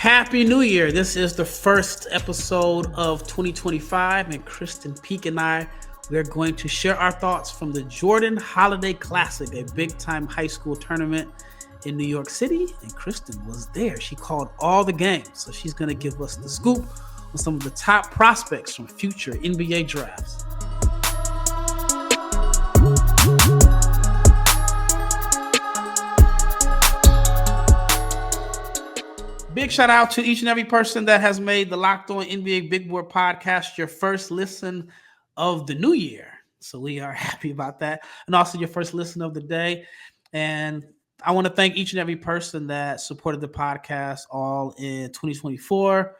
Happy New Year. This is the first episode of 2025, and Krysten Peek and we are going to share our thoughts from the Jordan Holiday Classic, a big-time high school tournament in New York City, and Kristen was there. She called all the games, so she's going to give us the scoop on some of the top prospects from future NBA drafts. Big shout out to each and every person that has made the Locked On NBA Big Board podcast your first listen of the new year. So we are happy about that. And also your first listen of the day. And I want to thank each and every person that supported the podcast all in 2024.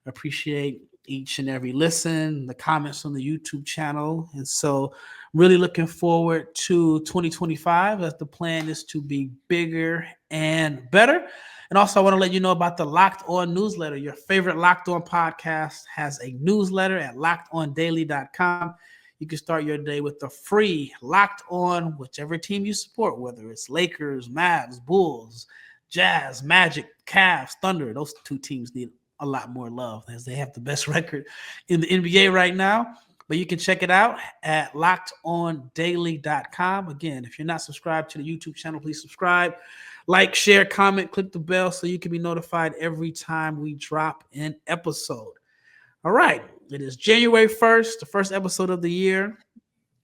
Appreciate each and every listen, the comments on the YouTube channel. And so really looking forward to 2025 as the plan is to be bigger and better. And also, I want to let you know about the Locked On newsletter. Your favorite Locked On podcast has a newsletter at lockedondaily.com. You can start your day with the free Locked On, whichever team you support, whether it's Lakers, Mavs, Bulls, Jazz, Magic, Cavs, Thunder. Those two teams need a lot more love as they have the best record in the NBA right now. But you can check it out at lockedondaily.com. Again, if you're not subscribed to the YouTube channel, please subscribe. Like, share, comment, click the bell so you can be notified every time we drop an episode. All right. It is January 1st, the first episode of the year.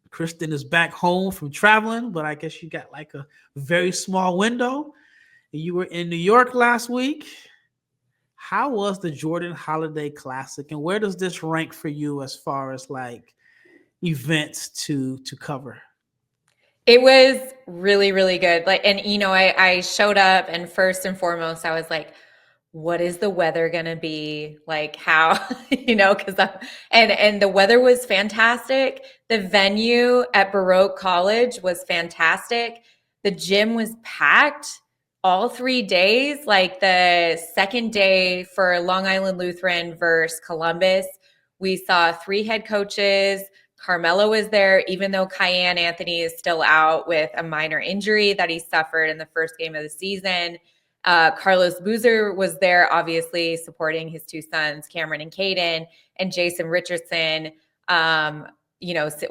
Kristen is back home from traveling, but I guess you got like a very small window. You were in New York last week. How was the Jordan Holiday Classic, and where does this rank for you as far as like events to cover? It was really, really good. I showed up, and first and foremost, I was like, what is the weather going to be like? How, and the weather was fantastic. The venue at Baroque College was fantastic. The gym was packed all 3 days. Like the second day for Long Island Lutheran versus Columbus, we saw 3 head coaches. Carmelo was there, even though Kiyan Anthony is still out with a minor injury that he suffered in the first game of the season. Carlos Boozer was there, obviously supporting his 2 sons, Cameron and Caden, and Jace Richardson,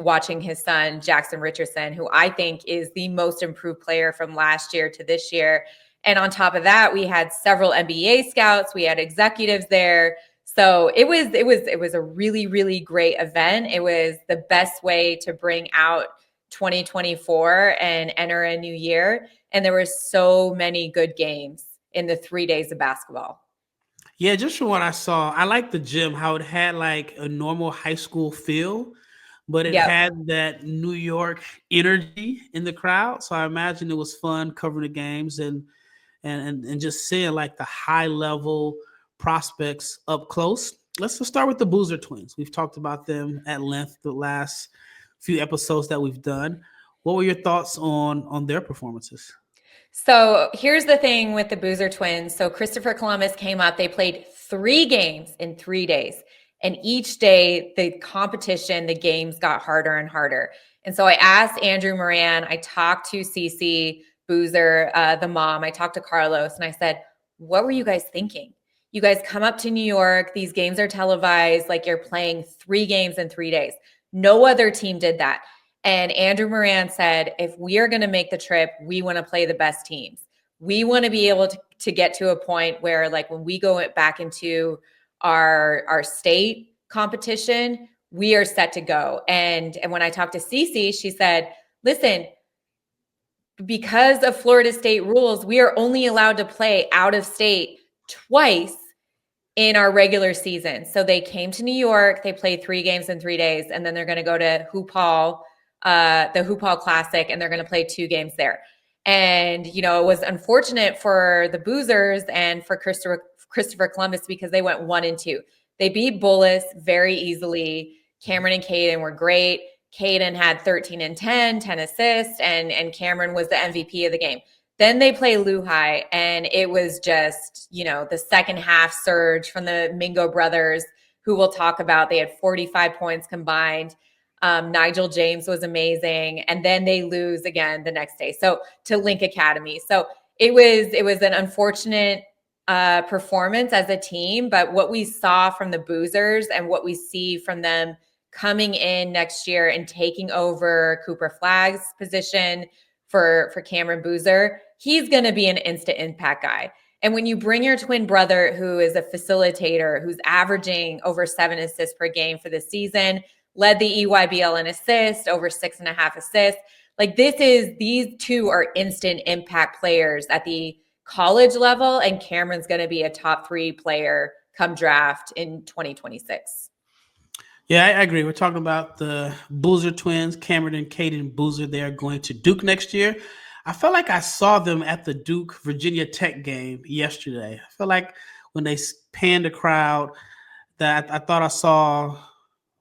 watching his son, Jax Richardson, who I think is the most improved player from last year to this year. And on top of that, we had several NBA scouts. We had executives there. So it was a really, really great event. It was the best way to bring out 2024 and enter a new year. And there were so many good games in the 3 days of basketball. Yeah, just from what I saw, I like the gym, how it had like a normal high school feel, but it had that New York energy in the crowd. So I imagine it was fun covering the games and just seeing like the high level prospects up close. Let's just start with the Boozer twins. We've talked about them at length the last few episodes that we've done. What were your thoughts on their performances? So here's the thing with the Boozer twins. So Christopher Columbus came up. They played 3 games in 3 days. And each day, the competition, the games got harder and harder. And so I asked Andrew Moran, I talked to Cece Boozer, the mom, I talked to Carlos, and I said, what were you guys thinking? You guys come up to New York. These games are televised. Like you're playing 3 games in 3 days. No other team did that. And Andrew Moran said, if we are going to make the trip, we want to play the best teams. We want to be able to get to a point where like when we go back into our state competition, we are set to go. And when I talked to Cece, she said, listen, because of Florida State rules, we are only allowed to play out of state twice in our regular season. So they came to New York, they played 3 games in 3 days, and then they're going to go to Hoop Hall, the Hoop Hall Classic, and they're going to play 2 games there. And, it was unfortunate for the Boozers and for Christopher Columbus because they went 1-2. They beat Bullis very easily. Cameron and Caden were great. Caden had 13 and 10 assists, and Cameron was the MVP of the game. Then they play Lehigh, and it was just, the second half surge from the Mingo Brothers, who we'll talk about. They had 45 points combined. Nigel James was amazing. And then they lose again the next day. So to Link Academy. So it was an unfortunate performance as a team, but what we saw from the Boozers and what we see from them coming in next year and taking over Cooper Flagg's position for Cameron Boozer, he's going to be an instant impact guy. And when you bring your twin brother, who is a facilitator, who's averaging over 7 assists per game for the season, led the EYBL in assists, over 6.5 assists. Like these two are instant impact players at the college level, and Cameron's going to be a top 3 player come draft in 2026. Yeah, I agree. We're talking about the Boozer twins, Cameron and Caden Boozer. They are going to Duke next year. I felt like I saw them at the Duke Virginia Tech game yesterday. I feel like when they panned the crowd, that I thought I saw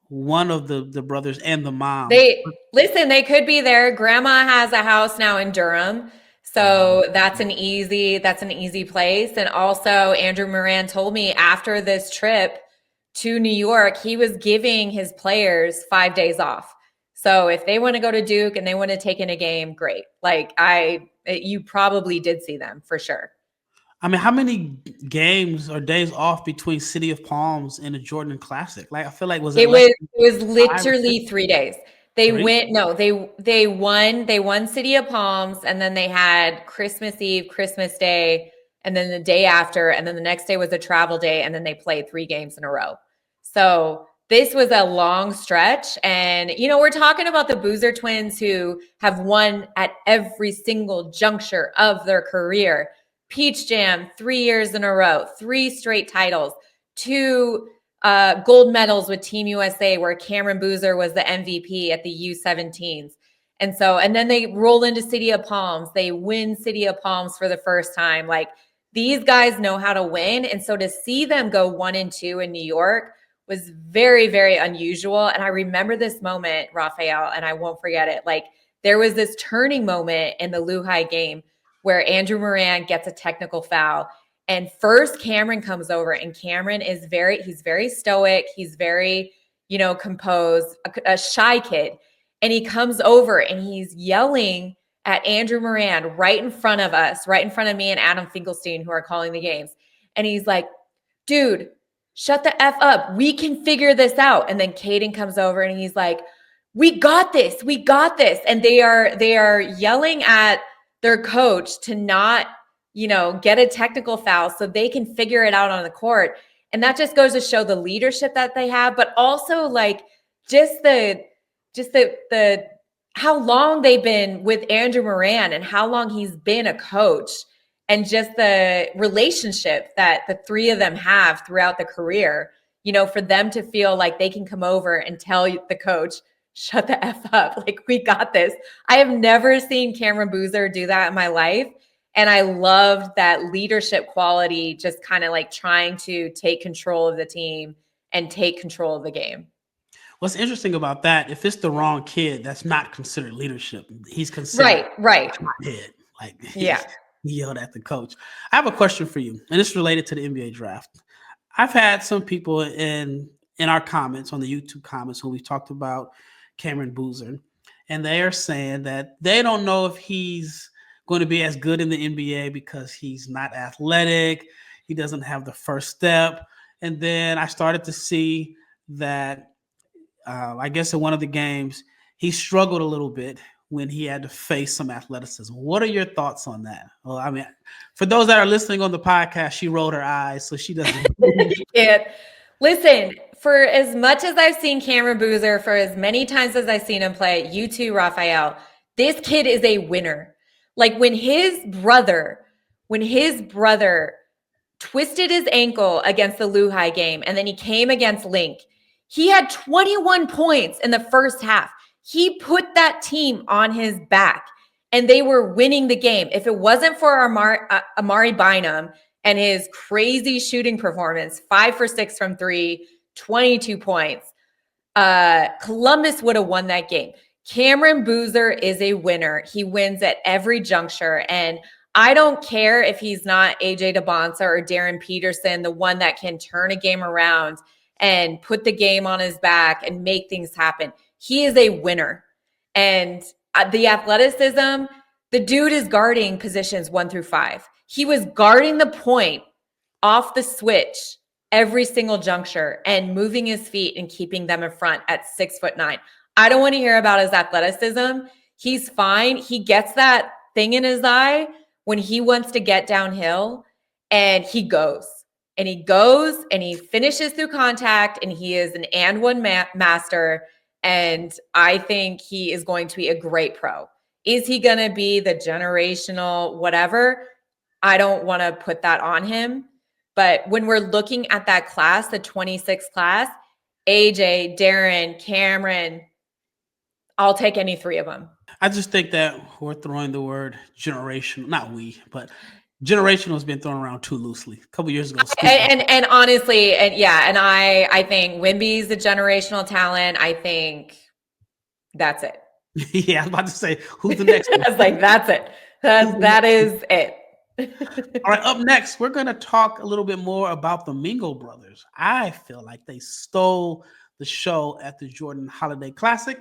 one of the brothers and the mom. They could be there. Grandma has a house now in Durham. So that's an easy place. And also Andrew Moran told me after this trip to New York, he was giving his players 5 days off. So if they want to go to Duke and they want to take in a game, great. Like you probably did see them for sure. I mean, how many games or days off between City of Palms and the Jordan Classic? Like, I feel like it was literally 3 days. They won City of Palms, and then they had Christmas Eve, Christmas Day, and then the day after, and then the next day was a travel day, and then they played 3 games in a row. So this was a long stretch. And, we're talking about the Boozer twins who have won at every single juncture of their career. Peach Jam, 3 years in a row, 3 straight titles, 2 gold medals with Team USA, where Cameron Boozer was the MVP at the U17s. And then they roll into City of Palms. They win City of Palms for the first time. Like, these guys know how to win. And so to see them go 1-2 in New York was very, very unusual. And I remember this moment, Rafael, and I won't forget it. Like, there was this turning moment in the Lehigh game where Andrew Moran gets a technical foul. And first Cameron comes over, and Cameron he's very stoic. He's very, composed, a shy kid. And he comes over and he's yelling at Andrew Moran right in front of us, right in front of me and Adam Finkelstein, who are calling the games. And he's like, dude, shut the F up. We can figure this out. And then Caden comes over and he's like, we got this. We got this. And they are yelling at their coach to not, get a technical foul so they can figure it out on the court. And that just goes to show the leadership that they have, but also like just the how long they've been with Andrew Moran and how long he's been a coach, and just the relationship that the 3 of them have throughout the career, for them to feel like they can come over and tell the coach, shut the F up. Like, we got this. I have never seen Cameron Boozer do that in my life. And I loved that leadership quality, just kind of like trying to take control of the team and take control of the game. What's interesting about that, if it's the wrong kid, that's not considered leadership. He's considered right. Head. Like, yeah. He yelled at the coach. I have a question for you, and it's related to the NBA draft. I've had some people in our comments, on the YouTube comments, when we talked about Cameron Boozer, and they are saying that they don't know if he's going to be as good in the NBA because he's not athletic. He doesn't have the first step. And then I started to see that, I guess in one of the games, he struggled a little bit when he had to face some athleticism. What are your thoughts on that? Well, I mean, for those that are listening on the podcast, she rolled her eyes, so she doesn't. Listen, for as much as I've seen Cameron Boozer, for as many times as I've seen him play, you too, Rafael, this kid is a winner. Like, when his brother twisted his ankle against the Lehigh game, and then he came against Link, he had 21 points in the first half. He put that team on his back, and they were winning the game. If it wasn't for Amare Bynum and his crazy shooting performance, 5 for 6 from 3, 22 points, Columbus would have won that game. Cameron Boozer is a winner. He wins at every juncture. And I don't care if he's not AJ DeBonsa or Darren Peterson, the one that can turn a game around and put the game on his back and make things happen. He is a winner. And the athleticism, the dude is guarding positions 1 through 5. He was guarding the point off the switch every single juncture and moving his feet and keeping them in front at 6'9". I don't want to hear about his athleticism. He's fine. He gets that thing in his eye when he wants to get downhill, and he goes. And he goes and he finishes through contact, and he is an and one master. And I think he is going to be a great pro. Is he going to be the generational whatever? I don't want to put that on him. But when we're looking at that class, the 26 class, AJ, Darren, Cameron, I'll take any three of them. I just think that we're throwing the word generational, not we, but generational has been thrown around too loosely. A couple years ago. And honestly, and I think Wemby's a generational talent. I think that's it. Yeah, I was about to say, who's the next one? I was like, that's it. That is it. All right, up next, we're going to talk a little bit more about the Mingo Brothers. I feel like they stole the show at the Jordan Holiday Classic.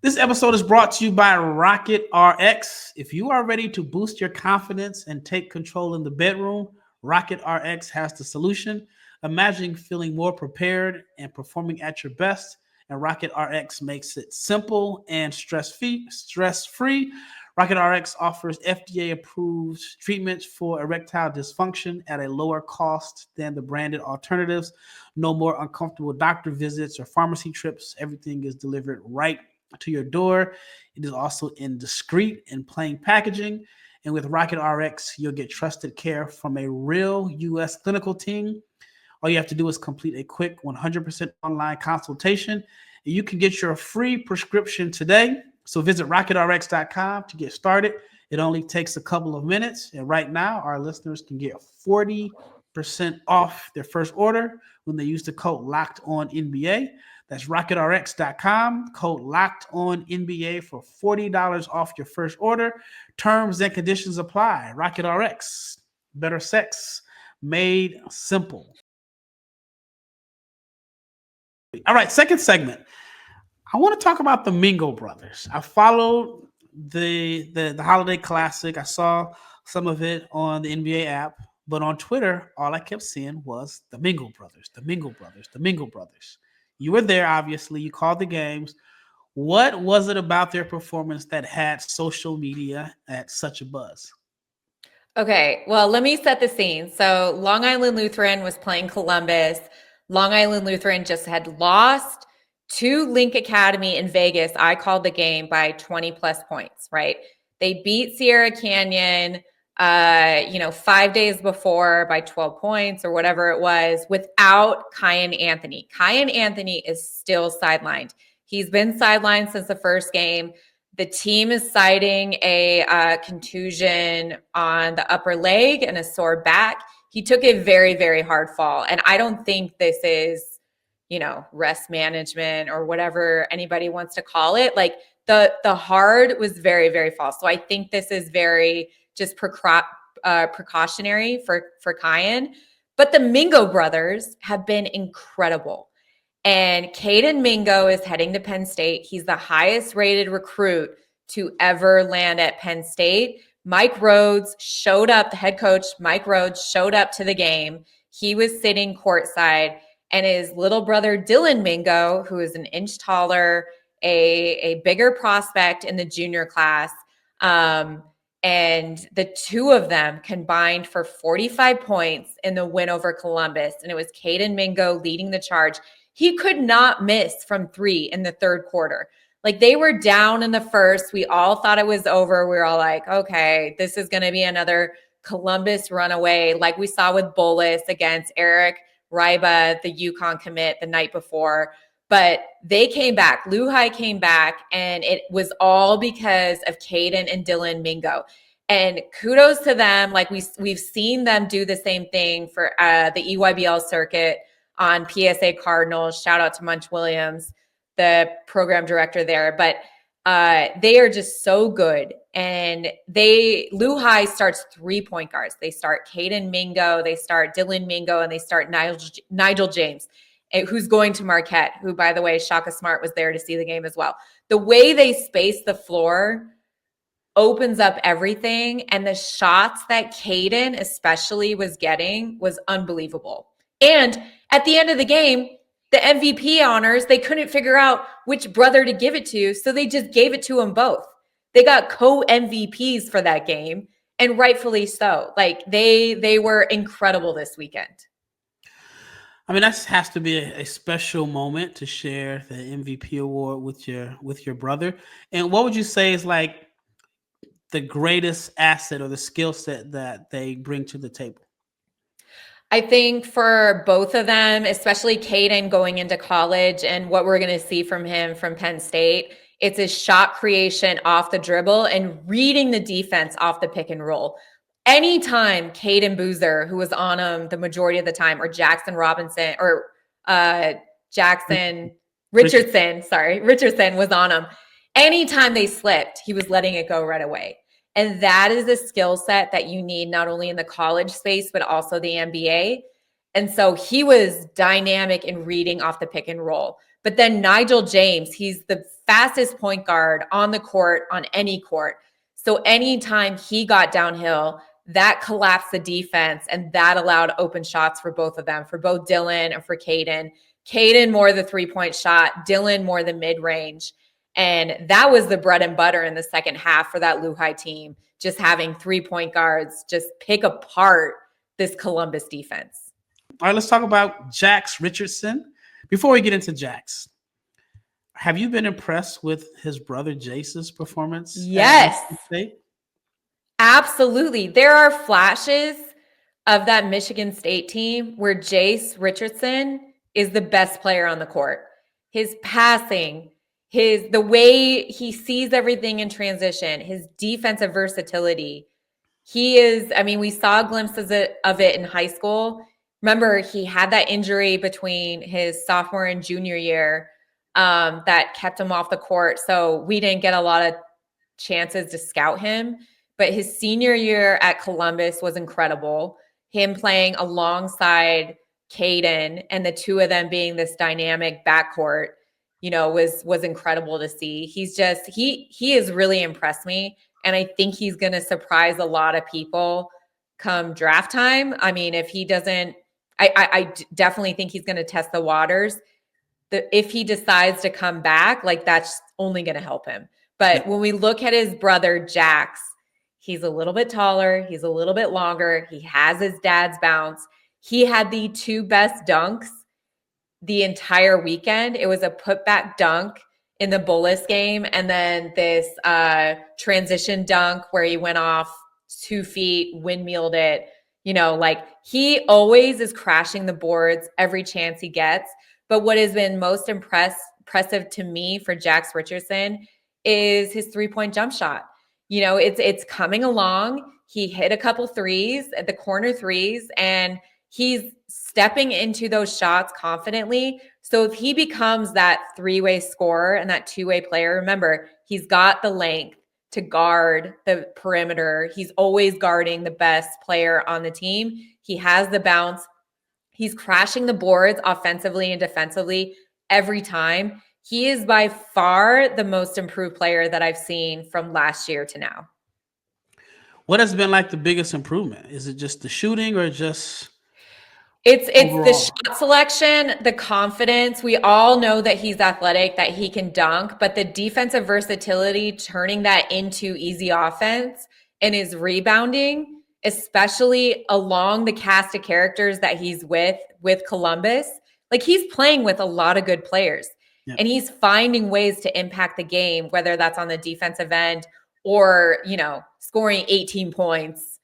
This episode is brought to you by Rocket RX. If you are ready to boost your confidence and take control in the bedroom, Rocket RX has the solution. Imagine feeling more prepared and performing at your best, and Rocket RX makes it simple and stress-free. Rocket RX offers FDA-approved treatments for erectile dysfunction at a lower cost than the branded alternatives. No more uncomfortable doctor visits or pharmacy trips. Everything is delivered right to your door. It is also in discreet and plain packaging. And with Rocket RX, you'll get trusted care from a real U.S. clinical team. All you have to do is complete a quick 100% online consultation, and you can get your free prescription today. So visit rocketrx.com to get started. It only takes a couple of minutes. And right now, our listeners can get 40% off their first order when they use the code LOCKEDONNBA. That's rocketrx.com, code LOCKEDONNBA for $40 off your first order. Terms and conditions apply. Rocket RX, better sex made simple. All right, second segment. I want to talk about the Mingo Brothers. I followed the Holiday Classic. I saw some of it on the NBA app, but on Twitter, all I kept seeing was the Mingo Brothers, the Mingo Brothers, the Mingo Brothers. You were there, obviously. You called the games. What was it about their performance that had social media at such a buzz? Okay, well, let me set the scene. So Long Island Lutheran was playing Columbus. Long Island Lutheran just had lost to Link Academy in Vegas. I called the game by 20 plus points, right? They beat Sierra Canyon, 5 days before by 12 points or whatever it was without Kyan Anthony. Kyan Anthony is still sidelined. He's been sidelined since the first game. The team is citing a contusion on the upper leg and a sore back. He took a very, very hard fall. And I don't think this is, rest management or whatever anybody wants to call it. Like the hard was very, very false. So I think this is very just precautionary for Kyan. But the Mingo brothers have been incredible. And Caden Mingo is heading to Penn State. He's the highest rated recruit to ever land at Penn State. Mike Rhodes showed up, the head coach, Mike Rhodes showed up to the game. He was sitting courtside, and his little brother, Dylan Mingo, who is an inch taller, a bigger prospect in the junior class. And the two of them combined for 45 points in the win over Columbus. And it was Caden Mingo leading the charge. He could not miss from three in the third quarter. Like they were down in the first. We all thought it was over. We were all like, okay, this is going to be another Columbus runaway, like we saw with Bolus against Eric Ryba, the UConn commit the night before. But they came back. Lehigh came back, and it was all because of Caden and Dylan Mingo. And kudos to them. Like we've seen them do the same thing for the EYBL circuit on PSA Cardinals. Shout out to Munch Williams, the program director there. But they are just so good. And Lehigh starts 3 point guards. They start Caden Mingo, they start Dylan Mingo, and they start Nigel James, who's going to Marquette, who, by the way, Shaka Smart was there to see the game as well. The way they space the floor, opens up everything. And the shots that Caden especially was getting was unbelievable. And at the end of the game, the MVP honors, they couldn't figure out which brother to give it to. So they just gave it to them both. They got co-MVPs for that game, and rightfully so. Like they were incredible this weekend. I mean, that has to be a special moment to share the MVP award with your brother. And what would you say is like the greatest asset or the skill set that they bring to the table? I think for both of them, especially Caden going into college and what we're going to see from him from Penn State, it's his shot creation off the dribble and reading the defense off the pick and roll. Anytime Caden Boozer, who was on him the majority of the time, or Jackson Robinson or Jackson Richardson was on him. Anytime they slipped, he was letting it go right away. And that is a skill set that you need not only in the college space, but also the NBA. And so he was dynamic in reading off the pick and roll. But then Nigel James, he's the fastest point guard on the court, on any court. So anytime he got downhill, that collapsed the defense, and that allowed open shots for both of them, for both Dylan and for Caden. Caden more the three-point shot, Dylan more the mid-range. And that was the bread and butter in the second half for that Lehigh team, just having three-point guards just pick apart this Columbus defense. All right, let's talk about Jax Richardson. Before we get into Jax, have you been impressed with his brother Jace's performance? Yes. Absolutely. There are flashes of that Michigan State team where Jace Richardson is the best player on the court. His passing, the way he sees everything in transition, his defensive versatility. We saw glimpses of it in high school. Remember, he had that injury between his sophomore and junior year that kept him off the court. So we didn't get a lot of chances to scout him. But his senior year at Columbus was incredible. Him playing alongside Caden and the two of them being this dynamic backcourt, was incredible to see. He has really impressed me. And I think he's going to surprise a lot of people come draft time. I mean, if he doesn't, I definitely think he's going to test the waters. If he decides to come back, like that's only going to help him. But when we look at his brother, Jax, he's a little bit taller. He's a little bit longer. He has his dad's bounce. He had the two best dunks the entire weekend. It was a putback dunk in the Bullis game, and then this transition dunk where he went off 2 feet, windmilled it. He always is crashing the boards every chance he gets. But what has been most impressive to me for Jax Richardson is his three-point jump shot. It's coming along. He hit a couple threes at the corner threes, and he's stepping into those shots confidently. So if he becomes that three-way scorer and that two-way player, remember, he's got the length to guard the perimeter. He's always guarding the best player on the team. He has the bounce. He's crashing the boards offensively and defensively every time. He is by far the most improved player that I've seen from last year to now. What has been like the biggest improvement? Is it just the shooting or just it's overall? The shot selection, the confidence. We all know that he's athletic, that he can dunk, but the defensive versatility, turning that into easy offense, and his rebounding, especially along the cast of characters that he's with Columbus. Like, he's playing with a lot of good players. Yeah. And he's finding ways to impact the game, whether that's on the defensive end or, scoring 18 points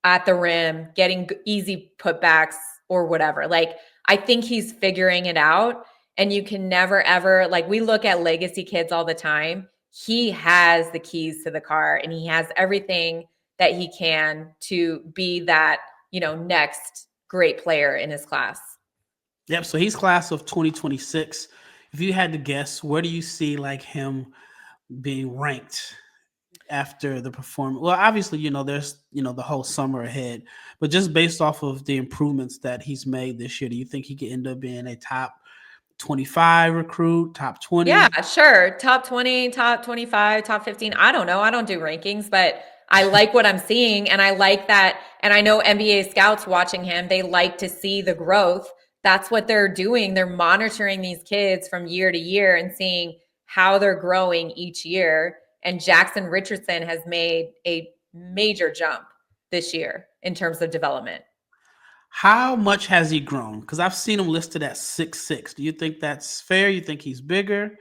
at the rim, getting easy putbacks or whatever. Like, I think he's figuring it out, and you can never, ever, we look at legacy kids all the time. He has the keys to the car, and he has everything that he can to be that, next great player in his class. Yep. So he's class of 2026. If you had to guess, where do you see him being ranked after the performance? Well, obviously, there's, the whole summer ahead, but just based off of the improvements that he's made this year, do you think he could end up being a top 25 recruit, top 20? Yeah, sure. Top 20, top 25, top 15. I don't know. I don't do rankings, but I like what I'm seeing. And I like that. And I know NBA scouts watching him, they like to see the growth. That's what they're doing. They're monitoring these kids from year to year and seeing how they're growing each year. And Jax Richardson has made a major jump this year in terms of development. How much has he grown? Because I've seen him listed at 6'6". Do you think that's fair? You think he's bigger?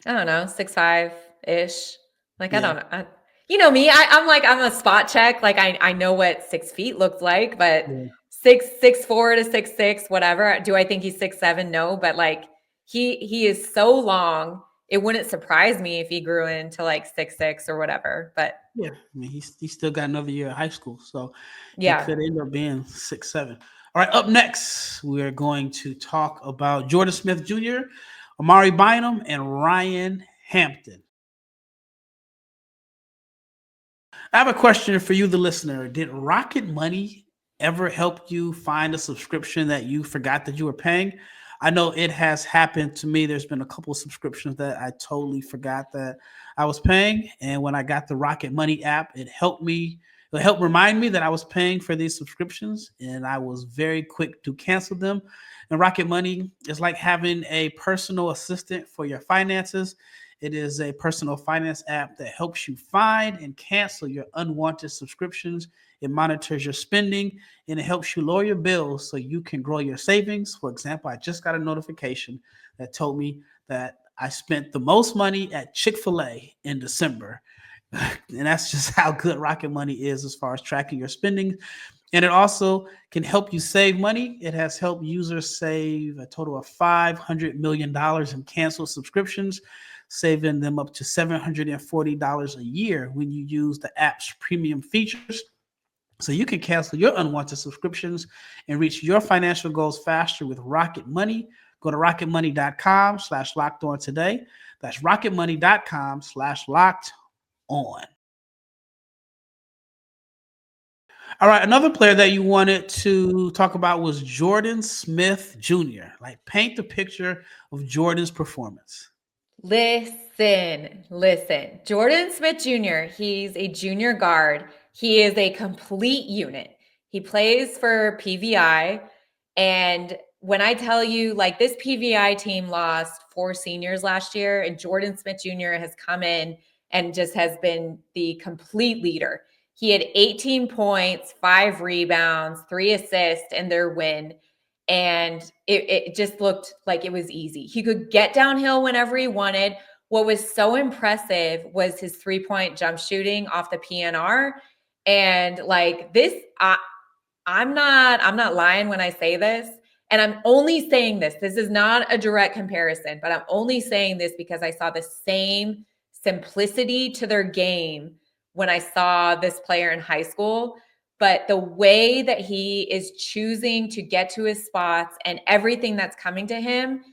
I don't know, 6'5" ish. Like, I Yeah. don't know. You know me, I'm a spot check. Like I know what 6 feet looks like, but Yeah. 6'4" to 6'6", whatever. Do I think he's 6'7"? No, but like he is so long. It wouldn't surprise me if he grew into like 6'6" or whatever. But Yeah. I mean, he's still got another year of high school, so he yeah. could end up being 6'7". All right, up next, we're going to talk about Jordan Smith Jr., Amare Bynum, and Ryan Hampton. I have a question for you, the listener. Did Rocket Money ever help you find a subscription that you forgot that you were paying? I know it has happened to me. There's been a couple of subscriptions that I totally forgot that I was paying. And when I got the Rocket Money app, it helped remind me that I was paying for these subscriptions. And I was very quick to cancel them. And Rocket Money is like having a personal assistant for your finances. It is a personal finance app that helps you find and cancel your unwanted subscriptions. It monitors your spending and it helps you lower your bills so you can grow your savings. For example, I just got a notification that told me that I spent the most money at Chick-fil-A in December. And that's just how good Rocket Money is as far as tracking your spending. And it also can help you save money. It has helped users save a total of $500 million in canceled subscriptions, saving them up to $740 a year when you use the app's premium features. So you can cancel your unwanted subscriptions and reach your financial goals faster with Rocket Money. Go to rocketmoney.com/locked-on today. That's rocketmoney.com/locked on. All right, another player that you wanted to talk about was Jordan Smith Jr. Like, paint the picture of Jordan's performance. Listen. Jordan Smith Jr., he's a junior guard. He is a complete unit. He plays for PVI. And when I tell you, like, this PVI team lost 4 seniors last year, and Jordan Smith Jr. has come in and just has been the complete leader. He had 18 points, 5 rebounds, 3 assists in their win. And it just looked like it was easy. He could get downhill whenever he wanted. What was so impressive was his 3-point jump shooting off the PNR. And like this, I'm not lying when I say this. And I'm only saying this. This is not a direct comparison, but I'm only saying this because I saw the same simplicity to their game when I saw this player in high school. But the way that he is choosing to get to his spots and everything that's coming to him,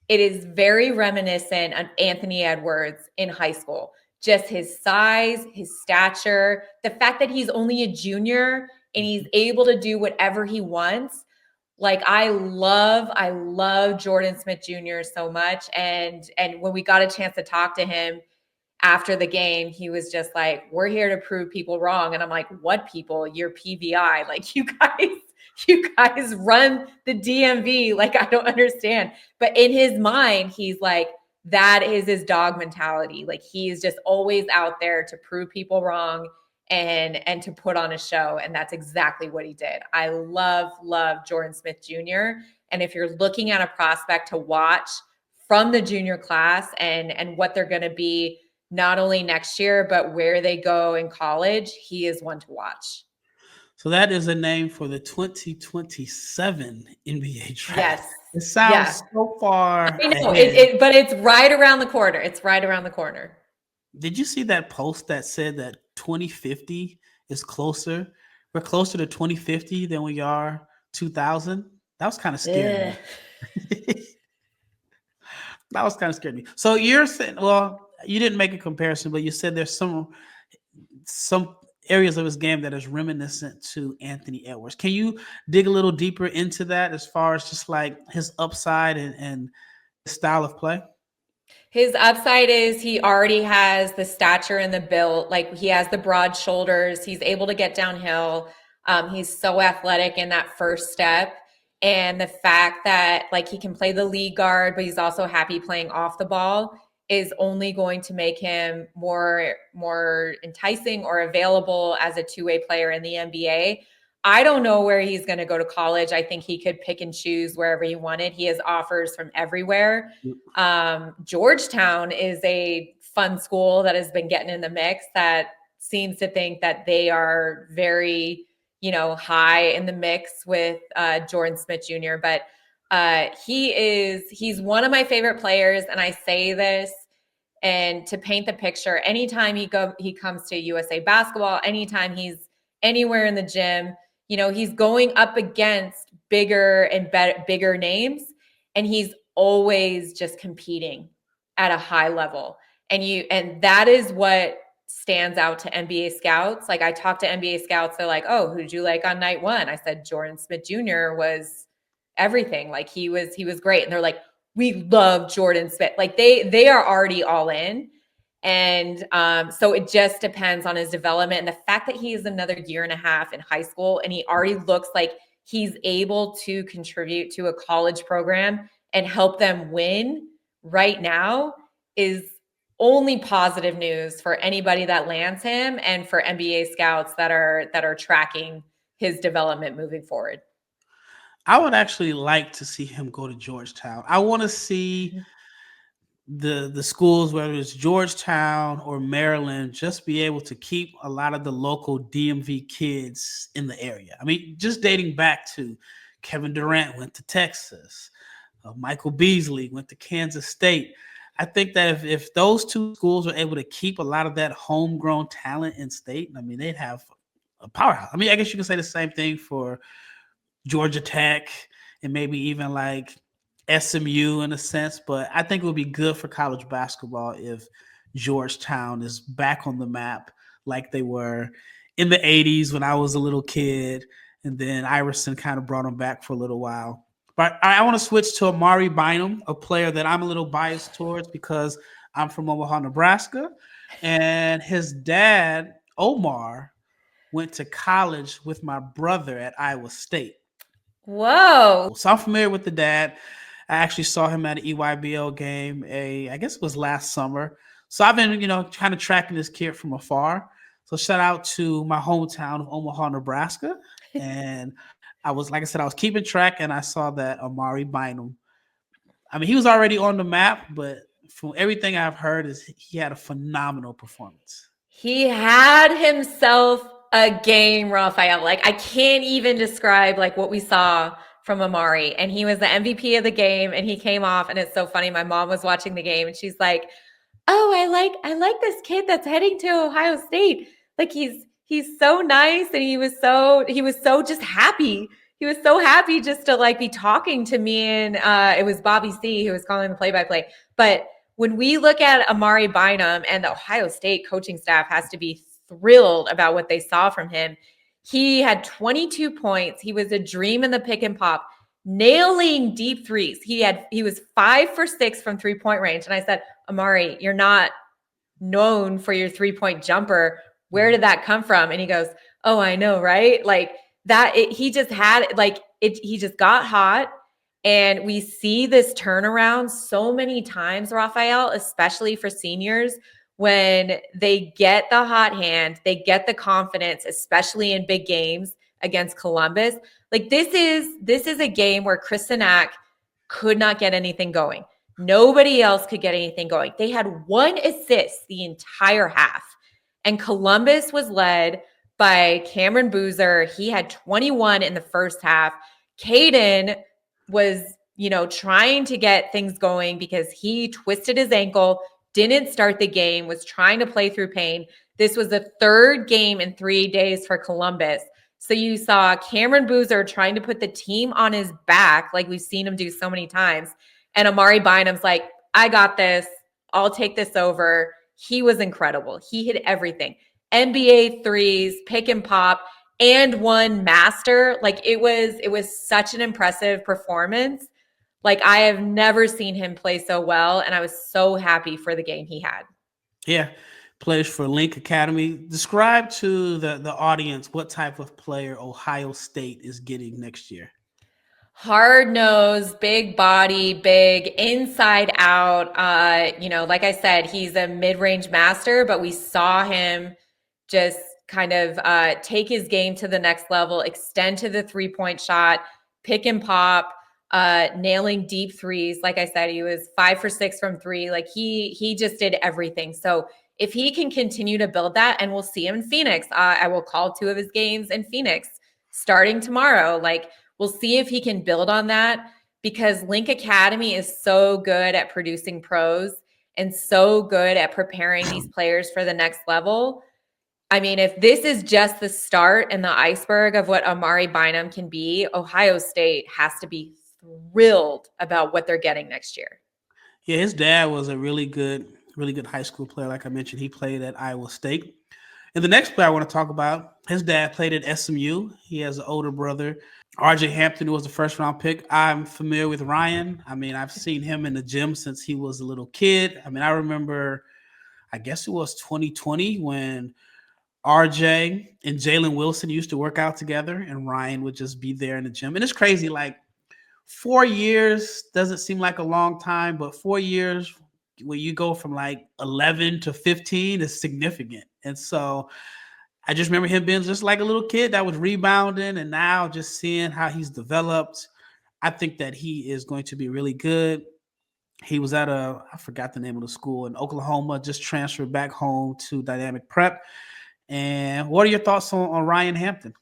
it is very reminiscent of Anthony Edwards in high school. Just his size, his stature, the fact that he's only a junior and he's able to do whatever he wants. Like, I love Jordan Smith Jr. so much. And when we got a chance to talk to him after the game, he was just like, we're here to prove people wrong. And I'm like, what people? You're PVI. Like, you guys run the DMV. Like, I don't understand. But in his mind, he's like, that is his dog mentality. Like, he's just always out there to prove people wrong and to put on a show. And that's exactly what he did. I love Jordan Smith Jr. And if you're looking at a prospect to watch from the junior class and what they're going to be, not only next year, but where they go in college, he is one to watch. So that is a name for the 2027 NBA draft. Yes. It sounds so far I know, ahead. but it's right around the corner. It's right around the corner. Did you see that post that said that 2050 is closer? We're closer to 2050 than we are 2000. That was kind of scary. That was kind of scared me. So you're saying, well, you didn't make a comparison, but you said there's some areas of his game that is reminiscent to Anthony Edwards. Can you dig a little deeper into that as far as just like his upside and his style of play? His upside is he already has the stature and the build. Like he has the broad shoulders. He's able to get downhill. He's so athletic in that first step. And the fact that like he can play the lead guard, but he's also happy playing off the ball is only going to make him more enticing or available as a two-way player in the NBA. I don't know where he's going to go to college. I think he could pick and choose wherever he wanted. He has offers from everywhere. Georgetown is a fun school that has been getting in the mix that seems to think that they are very, high in the mix with Jordan Smith Jr. But he's one of my favorite players. And I say this and to paint the picture, anytime he comes to USA basketball, anytime he's anywhere in the gym, he's going up against bigger and bigger names, and he's always just competing at a high level. And that is what stands out to NBA scouts. Like I talked to NBA scouts, they're like, "Oh, who'd you like on night one?" I said Jordan Smith Jr. was everything. Like he was great. And they're like, "We love Jordan Smith." Like they are already all in. And so it just depends on his development. And the fact that he is another year and a half in high school and he already looks like he's able to contribute to a college program and help them win right now is only positive news for anybody that lands him and for NBA scouts that are tracking his development moving forward. I would actually like to see him go to Georgetown. I want to see the schools, whether it's Georgetown or Maryland, just be able to keep a lot of the local DMV kids in the area. I mean, just dating back to Kevin Durant went to Texas, Michael Beasley went to Kansas State. I think that if those two schools were able to keep a lot of that homegrown talent in state, I mean, they'd have a powerhouse. I mean, I guess you can say the same thing for Georgia Tech and maybe even like SMU in a sense, but I think it would be good for college basketball if Georgetown is back on the map like they were in the 80s when I was a little kid, and then Iverson kind of brought them back for a little while. But I want to switch to Amare Bynum, a player that I'm a little biased towards because I'm from Omaha, Nebraska, and his dad, Omar, went to college with my brother at Iowa State. Whoa. So I'm familiar with the dad. I actually saw him at an EYBL game, I guess it was last summer. So I've been, kind of tracking this kid from afar. So shout out to my hometown of Omaha, Nebraska. And I was keeping track and I saw that Amare Bynum. I mean, he was already on the map, but from everything I've heard is he had a phenomenal performance. He had himself a game, Rafael. Like I can't even describe like what we saw from Amare, and he was the MVP of the game and he came off, and it's so funny. My mom was watching the game and she's like, "Oh, I like this kid that's heading to Ohio State. Like he's so nice." And he was so just happy. He was so happy just to like be talking to me. And it was Bobby C who was calling the play-by-play. But when we look at Amare Bynum, and the Ohio State coaching staff has to be thrilled about what they saw from him. He had 22 points. He was a dream in the pick and pop, nailing deep threes. He was 5 for 6 from 3-point range. And I said, "Amare, you're not known for your 3-point jumper. Where did that come from?" And he goes, "Oh, I know, right?" Like that, he just had like it. He just got hot. And we see this turnaround so many times, Rafael, especially for seniors, when they get the hot hand, they get the confidence, especially in big games against Columbus. Like this is a game where Kristen could not get anything going. Nobody else could get anything going. They had 1 assist the entire half. And Columbus was led by Cameron Boozer. He had 21 in the first half. Caden was, trying to get things going because he twisted his ankle, didn't start the game, was trying to play through pain. This was the 3rd game in 3 days for Columbus. So you saw Cameron Boozer trying to put the team on his back, like we've seen him do so many times. And Amare Bynum's like, "I got this. I'll take this over." He was incredible. He hit everything. NBA threes, pick and pop, and one master. Like it was such an impressive performance. Like I have never seen him play so well, and I was so happy for the game he had. Yeah, plays for Link Academy. Describe to the audience what type of player Ohio State is getting next year. Hard nose, big body, big inside out. Like I said, he's a mid-range master, but we saw him just kind of take his game to the next level, extend to the 3-point shot, pick and pop, nailing deep threes. Like I said, he was 5 for 6 from 3. Like he just did everything. So if he can continue to build that, and we'll see him in Phoenix, I will call 2 of his games in Phoenix starting tomorrow. Like we'll see if he can build on that, because Link Academy is so good at producing pros and so good at preparing these players for the next level. I mean, if this is just the start and the iceberg of what Amare Bynum can be, Ohio State has to be thrilled about what they're getting next year. Yeah, his dad was a really good high school player. Like I mentioned, he played at Iowa State. And the next player I want to talk about, his dad played at SMU. He has an older brother, RJ Hampton, who was the first round pick. I'm familiar with Ryan. I mean, I've seen him in the gym since he was a little kid. I mean, I remember, I guess it was 2020 when RJ and Jalen Wilson used to work out together, and Ryan would just be there in the gym. And it's crazy, like 4 years doesn't seem like a long time, but 4 years when you go from like 11 to 15 is significant. And so I just remember him being just like a little kid that was rebounding, and now just seeing how he's developed. I think that he is going to be really good. He was at I forgot the name of the school in Oklahoma, just transferred back home to Dynamic Prep. And what are your thoughts on Ryan Hampton?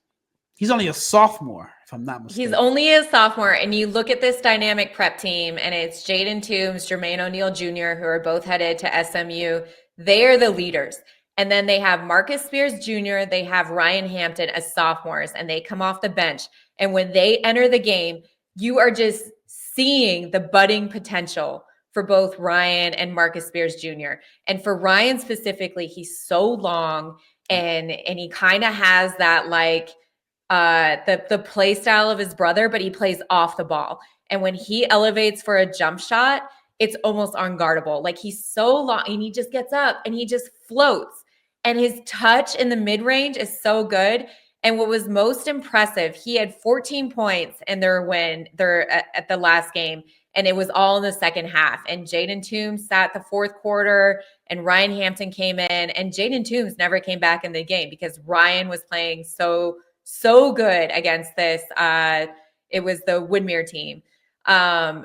He's only a sophomore, if I'm not mistaken. He's only a sophomore, and you look at this Dynamic Prep team, and it's Jaden Toombs, Jermaine O'Neal Jr., who are both headed to SMU. They are the leaders. And then they have Marcus Spears Jr., they have Ryan Hampton as sophomores, and they come off the bench. And when they enter the game, you are just seeing the budding potential for both Ryan and Marcus Spears Jr. And for Ryan specifically, he's so long, and he kind of has that like the play style of his brother, but he plays off the ball. And when he elevates for a jump shot, it's almost unguardable. Like he's so long, and he just gets up and he just floats. And his touch in the mid-range is so good. And what was most impressive, he had 14 points in their win at the last game, and it was all in the second half. And Jaden Toombs sat the fourth quarter, and Ryan Hampton came in, and Jaden Toombs never came back in the game because Ryan was playing so good against this. It was the Woodmere team,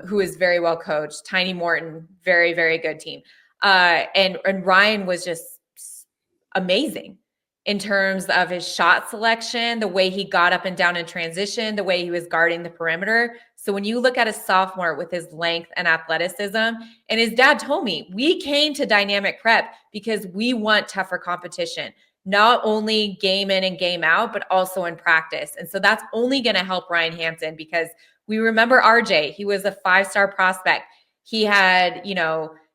who is very well coached. Tiny Morton, very, very good team. And Ryan was just amazing in terms of his shot selection, the way he got up and down in transition, the way he was guarding the perimeter. So when you look at a sophomore with his length and athleticism, and his dad told me, we came to Dynamic Prep because we want tougher competition, not only game in and game out, but also in practice. And so that's only going to help Ryan Hampton, because we remember RJ, he was a 5-star prospect. He had,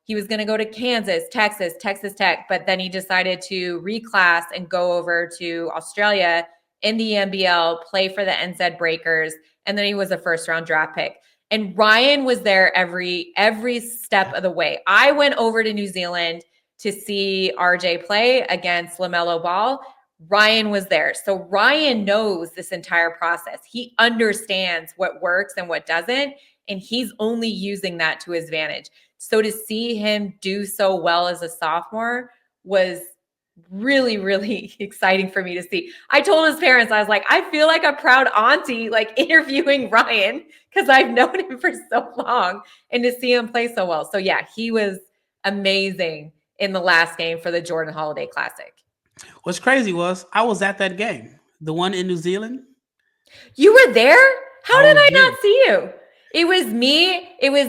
he was going to go to Kansas, Texas Tech, but then he decided to reclass and go over to Australia in the NBL, play for the NZ Breakers, and then he was a first-round draft pick. And Ryan was there every step of the way. I went over to New Zealand to see RJ play against LaMelo Ball. Ryan was there. So Ryan knows this entire process. He understands what works and what doesn't, and he's only using that to his advantage. So to see him do so well as a sophomore was really, really exciting for me to see. I told his parents, I was like, I feel like a proud auntie, like interviewing Ryan, because I've known him for so long, and to see him play so well. So yeah, he was amazing in the last game for the Jordan Holiday Classic. What's crazy was I was at that game, the one in New Zealand. You were there? How did I not see you? It was me. It was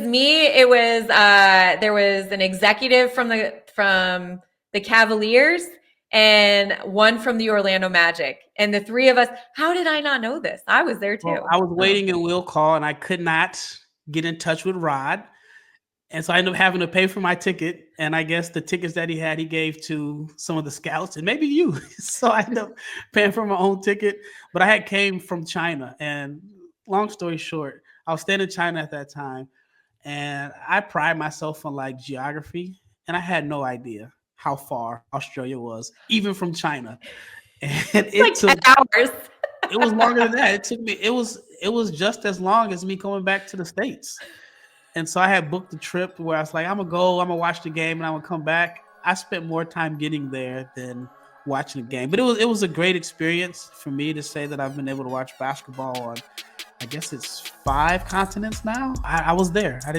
there was an executive from the Cavaliers and one from the Orlando Magic, and the three of us. How did I not know this? I was there too. Well, I was waiting in will call, and I could not get in touch with Rod. And so I ended up having to pay for my ticket. And I guess the tickets that he had, he gave to some of the scouts and maybe you. So I ended up paying for my own ticket. But I had came from China. And long story short, I was staying in China at that time. And I pride myself on like geography. And I had no idea how far Australia was, even from China. And it took 10 hours. It was longer than that. It took me, it was just as long as me coming back to the States. And so I had booked a trip where I was like, I'm gonna watch the game and I'm gonna come back. I spent more time getting there than watching the game. But it was a great experience for me to say that I've been able to watch basketball on, I guess it's 5 continents now. I was there. I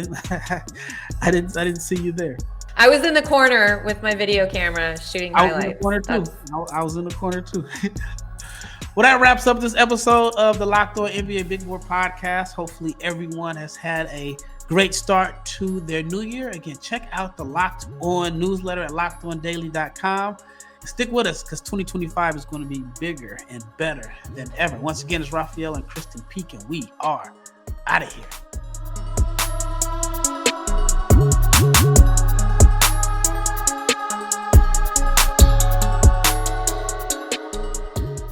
didn't see you there. I was in the corner with my video camera shooting highlights. I was in the corner too. Well, that wraps up this episode of the Locked On NBA Big Board podcast. Hopefully everyone has had a great start to their new year. Again, check out the Locked On newsletter at lockedondaily.com. Stick with us because 2025 is going to be bigger and better than ever. Once again, it's Rafael and Krysten Peek, and we are out of here.